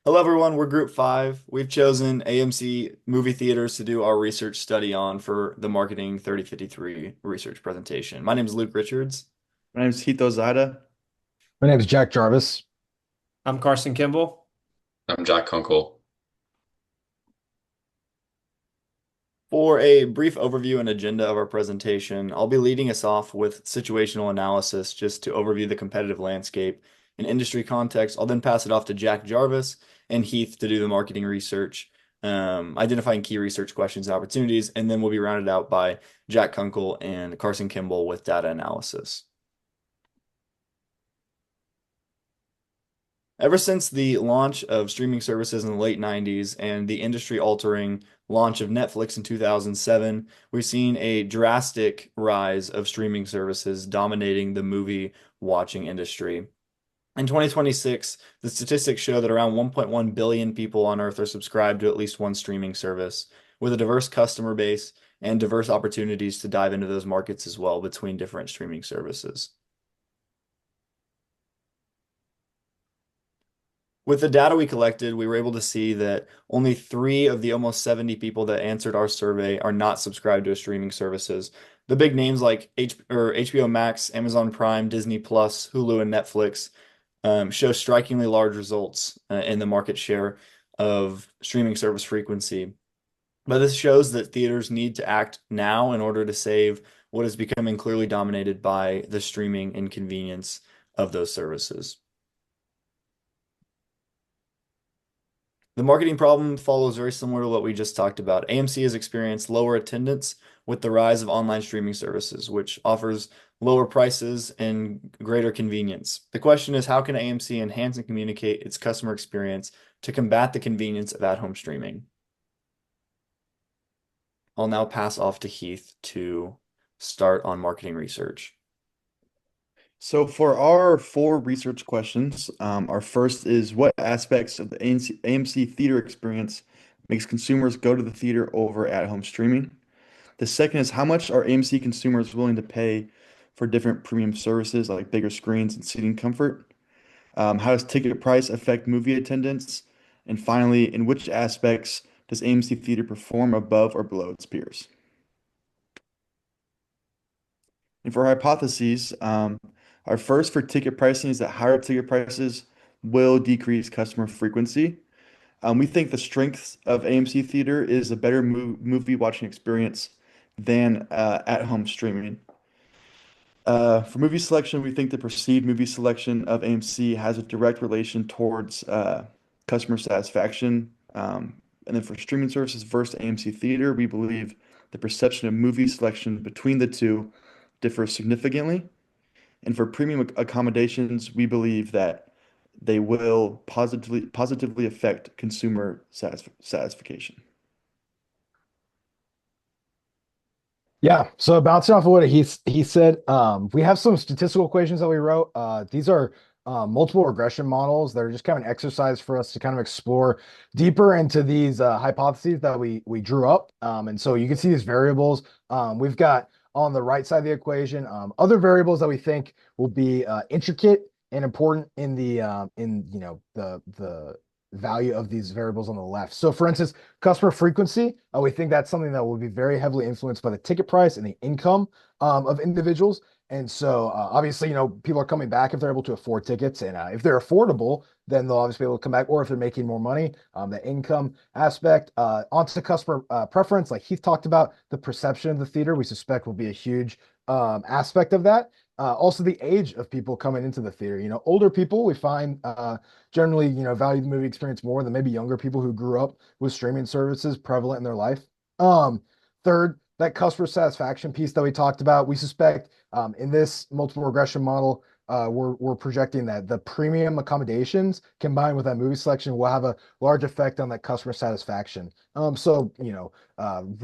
Hello, everyone. We're Group 5. We've chosen AMC movie theaters to do our research study on for the Marketing 3053 research presentation. My name is Luke Richards. My name is Hito Zaida. My name is Jack Jarvis. I'm Carson Kimball. I'm Jack Kunkel. For a brief overview and agenda of our presentation, I'll be leading us off with situational analysis just to overview the competitive landscape and industry context. I'll then pass it off to Jack Jarvis and Heath to do the marketing research, identifying key research questions and opportunities, and then we'll be rounded out by Jack Kunkel and Carson Kimball with data analysis. Ever since the launch of streaming services in the late 90s and the industry-altering launch of Netflix in 2007, we've seen a drastic rise of streaming services dominating the movie watching industry. In 2026, the statistics show that around 1.1 billion people on Earth are subscribed to at least one streaming service, with a diverse customer base and diverse opportunities to dive into those markets as well between different streaming services. With the data we collected, we were able to see that only 3 of the almost 70 people that answered our survey are not subscribed to streaming services. The big names like HBO Max, Amazon Prime, Disney Plus, Hulu, and Netflix show strikingly large results in the market share of streaming service frequency. But this shows that theaters need to act now in order to save what is becoming clearly dominated by the streaming inconvenience of those services. The marketing problem follows very similar to what we just talked about. AMC has experienced lower attendance with the rise of online streaming services, which offers lower prices and greater convenience. The question is, how can AMC enhance and communicate its customer experience to combat the convenience of at-home streaming? I'll now pass off to Heath to start on marketing research. So for our 4 research questions, our first is what aspects of the AMC theater experience makes consumers go to the theater over at-home streaming? The second is how much are AMC consumers willing to pay for different premium services like bigger screens and seating comfort? How does ticket price affect movie attendance? And finally, in which aspects does AMC theater perform above or below its peers? And for hypotheses, our first for ticket pricing is that higher ticket prices will decrease customer frequency. We think the strength of AMC Theater is a better movie watching experience than at-home streaming. For movie selection, we think the perceived movie selection of AMC has a direct relation towards customer satisfaction. And then for streaming services versus AMC Theater, we believe the perception of movie selection between the two differs significantly. And for premium accommodations, we believe that they will positively affect consumer satisfaction. Yeah, so bouncing off of what he said, we have some statistical equations that we wrote. These are multiple regression models that are just kind of an exercise for us to kind of explore deeper into these hypotheses that we drew up. And so you can see these variables. We've got on the right side of the equation other variables that we think will be intricate and important in the the value of these variables on the left. So for instance, customer frequency, we think that's something that will be very heavily influenced by the ticket price and the income of individuals. And so obviously, people are coming back if they're able to afford tickets. And if they're affordable, then they'll obviously be able to come back. Or if they're making more money, the income aspect. Onto customer preference, like Heath talked about, the perception of the theater, we suspect will be a huge aspect of that. Also, the age of people coming into the theater. Older people we find generally, value the movie experience more than maybe younger people who grew up with streaming services prevalent in their life. Third, that customer satisfaction piece that we talked about, we suspect in this multiple regression model, we're projecting that the premium accommodations combined with that movie selection will have a large effect on that customer satisfaction. We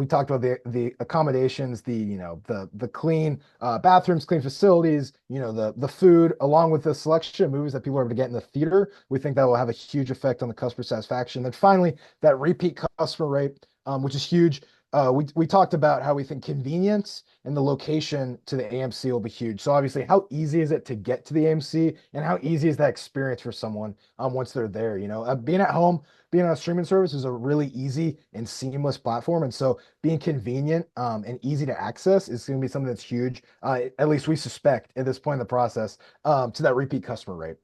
talked about the accommodations, the clean bathrooms, clean facilities, the food, along with the selection of movies that people are able to get in the theater. We think that will have a huge effect on the customer satisfaction. Then finally, that repeat customer rate, which is huge. we talked about how we think convenience and the location to the AMC will be huge. So obviously, how easy is it to get to the AMC, and how easy is that experience for someone once they're there? Being at home, being on a streaming service is a really easy and seamless platform, and so being convenient and easy to access is going to be something that's huge. At least we suspect at this point in the process to that repeat customer rate.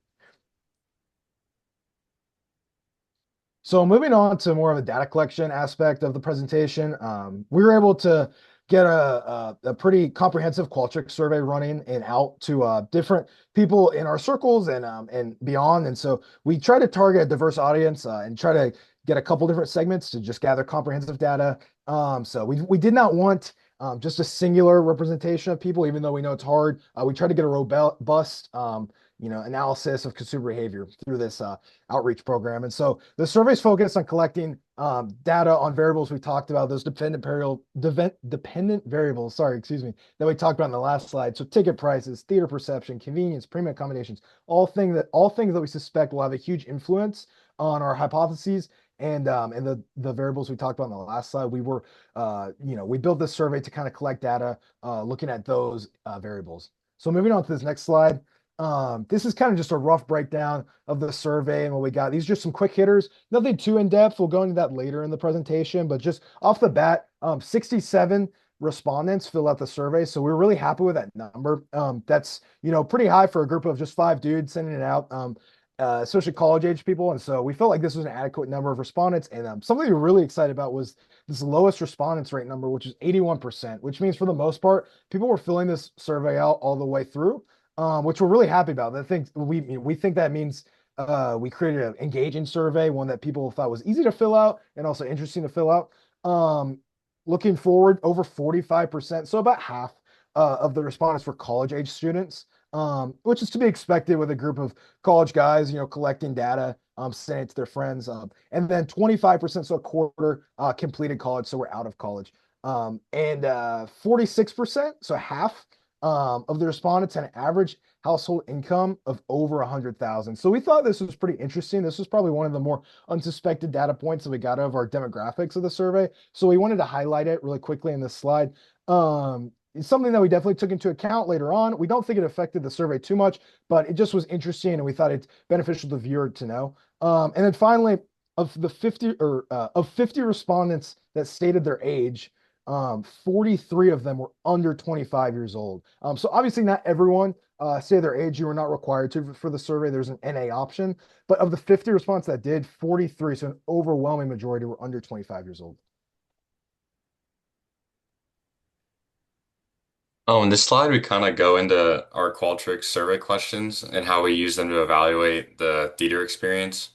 So moving on to more of a data collection aspect of the presentation, we were able to get a pretty comprehensive Qualtrics survey running and out to different people in our circles and beyond. And so we try to target a diverse audience and try to get a couple different segments to just gather comprehensive data. So we did not want just a singular representation of people, even though we know it's hard. We tried to get a robust analysis of consumer behavior through this outreach program. And so the survey's focused on collecting data on variables we talked about, those dependent variables, sorry, excuse me, that we talked about in the last slide. So ticket prices, theater perception, convenience, premium accommodations, all things that we suspect will have a huge influence on our hypotheses. And the variables we talked about in the last slide, we built this survey to kind of collect data looking at those variables. So moving on to this next slide. This is kind of just a rough breakdown of the survey and what we got. These are just some quick hitters, nothing too in depth. We'll go into that later in the presentation, but just off the bat, 67 respondents fill out the survey. So we're really happy with that number. That's, pretty high for a group of just 5 dudes sending it out, especially college age people. And so we felt like this was an adequate number of respondents. And something we were really excited about was this lowest respondents rate number, which is 81%, which means for the most part, people were filling this survey out all the way through. Which we're really happy about. I think we think that means we created an engaging survey, one that people thought was easy to fill out and also interesting to fill out. Looking forward, over 45%, so about half of the respondents were college age students, which is to be expected with a group of college guys, collecting data, sending it to their friends, and then 25%, so a quarter, completed college, so we're out of college, and 46%, so half of the respondents had an average household income of over 100,000. So we thought this was pretty interesting. This was probably one of the more unsuspected data points that we got out of our demographics of the survey. So we wanted to highlight it really quickly in this slide. It's something that we definitely took into account later on. We don't think it affected the survey too much, but it just was interesting, and we thought it's beneficial to the viewer to know. And then finally, of 50 respondents that stated their age, 43 of them were under 25 years old. So obviously not everyone say their age. You were not required to for the survey. There's an NA option, but of the 50 respondents that did, 43, so an overwhelming majority were under 25 years old. Oh, in this slide, we kind of go into our Qualtrics survey questions and how we use them to evaluate the theater experience.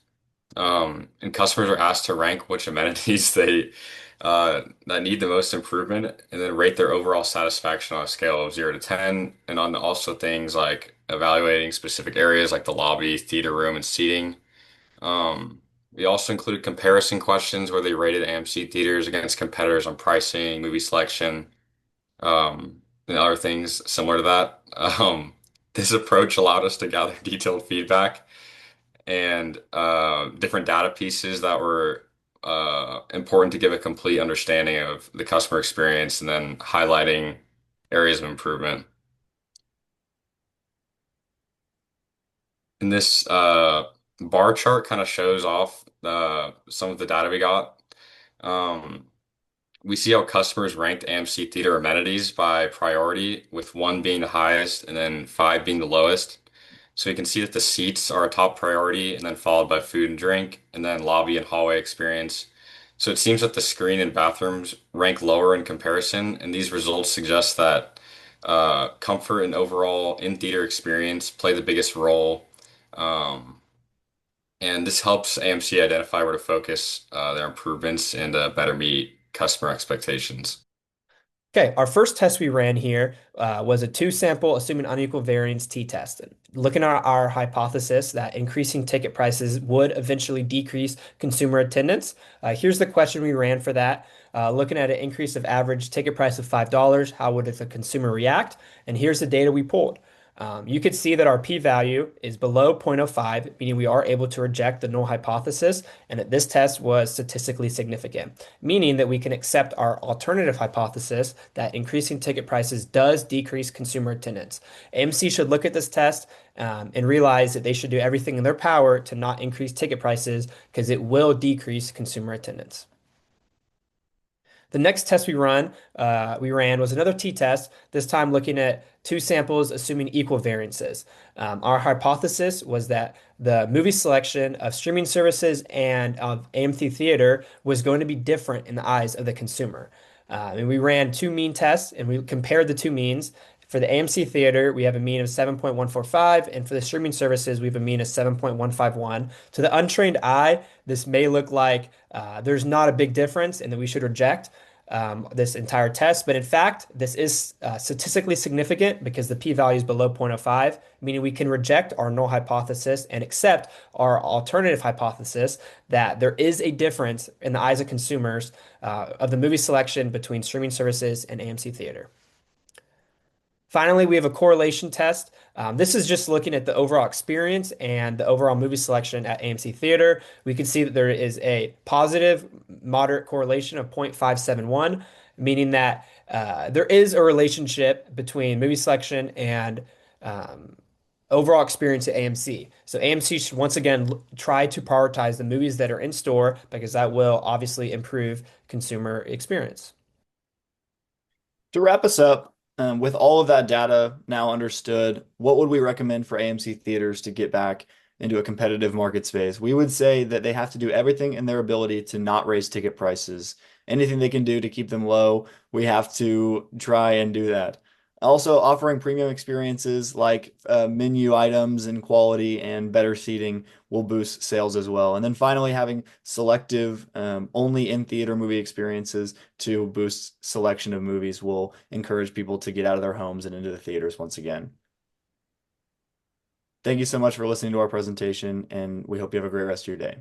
And customers are asked to rank which amenities that need the most improvement, and then rate their overall satisfaction on a scale of 0 to 10, and on also things like evaluating specific areas like the lobby, theater room, and seating. We also included comparison questions where they rated AMC theaters against competitors on pricing, movie selection, and other things similar to that. This approach allowed us to gather detailed feedback and different data pieces that were important to give a complete understanding of the customer experience and then highlighting areas of improvement. And this bar chart kind of shows off some of the data we got. We see how customers ranked AMC theater amenities by priority, with 1 being the highest and then 5 being the lowest. So you can see that the seats are a top priority, and then followed by food and drink, and then lobby and hallway experience. So it seems that the screen and bathrooms rank lower in comparison, and these results suggest that comfort and overall in-theater experience play the biggest role. Um, and this helps AMC identify where to focus their improvements and better meet customer expectations. Okay, our first test we ran here was a two-sample assuming unequal variance t-test. Looking at our hypothesis that increasing ticket prices would eventually decrease consumer attendance. Here's the question we ran for that. Looking at an increase of average ticket price of $5, how would the consumer react? And here's the data we pulled. You could see that our p-value is below 0.05, meaning we are able to reject the null hypothesis, and that this test was statistically significant, meaning that we can accept our alternative hypothesis that increasing ticket prices does decrease consumer attendance. AMC should look at this test and realize that they should do everything in their power to not increase ticket prices because it will decrease consumer attendance. The next test we ran was another t-test, this time looking at two samples assuming equal variances. Our hypothesis was that the movie selection of streaming services and of AMC Theater was going to be different in the eyes of the consumer. And we ran two mean tests and we compared the two means. For the AMC Theater, we have a mean of 7.145, and for the streaming services, we have a mean of 7.151. To the untrained eye, this may look like there's not a big difference and that we should reject this entire test. But in fact, this is statistically significant because the p-value is below 0.05, meaning we can reject our null hypothesis and accept our alternative hypothesis that there is a difference in the eyes of consumers of the movie selection between streaming services and AMC Theater. Finally, we have a correlation test. This is just looking at the overall experience and the overall movie selection at AMC Theater. We can see that there is a positive moderate correlation of 0.571, meaning that there is a relationship between movie selection and overall experience at AMC. So AMC should once again try to prioritize the movies that are in store because that will obviously improve consumer experience. To wrap us up, with all of that data now understood, what would we recommend for AMC theaters to get back into a competitive market space? We would say that they have to do everything in their ability to not raise ticket prices. Anything they can do to keep them low, we have to try and do that. Also, offering premium experiences like menu items and quality and better seating will boost sales as well. And then finally, having selective, only in theater movie experiences to boost selection of movies will encourage people to get out of their homes and into the theaters once again. Thank you so much for listening to our presentation, and we hope you have a great rest of your day.